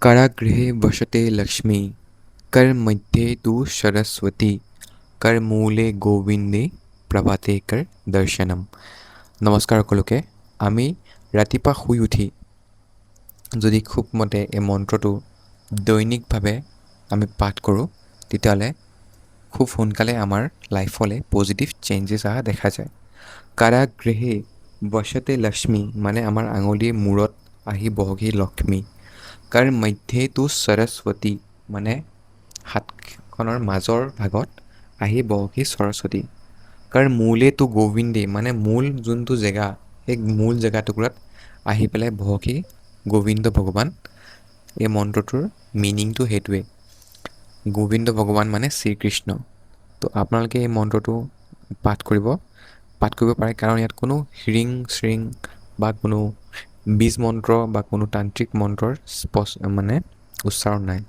কাৰাগৃহে বসতে লক্ষ্মী कर मध्ये तू सरस्वती कर মূলে গোবিন্দে প্ৰভাতে কৰ দৰ্শনম। নমস্কাৰ সকলোকে। আমি ৰাতিপুৱা শুই উঠি যদি খুব মতে এই মন্ত্ৰটো দৈনিকভাৱে আমি পাঠ কৰোঁ তেতিয়াহ'লে খুব সোনকালে আমাৰ লাইফলৈ পজিটিভ চেঞ্জেছ অহা দেখা যায়। কাৰাগৃহে বসতে লক্ষ্মী মানে আমাৰ আঙুলিৰ মূৰত আহি বহকি লক্ষ্মী। কাৰ মধ্যে তু সৰস্বতী মানে হাতখনৰ মাজৰ ভাগত আহি বহকি সৰস্বতী। কাৰ মূলে তু গোবিন্দে মানে মূল যোনটো জেগা সেই মূল জেগাটুকুৰাত আহি পেলাই বহকি গোবিন্দ ভগৱান। এই মন্ত্ৰটোৰ মিনিংটো সেইটোৱে। গোবিন্দ ভগৱান মানে শ্ৰীকৃষ্ণ। তো আপোনালোকে এই মন্ত্ৰটো পাঠ কৰিব পাৰে, কাৰণ ইয়াত কোনো হিৰিং শ্ৰিং বা কোনো বীজ মন্ত্ৰ বা কোনো তান্ত্ৰিক মন্ত্ৰৰ মানে উচ্চাৰণ নাই।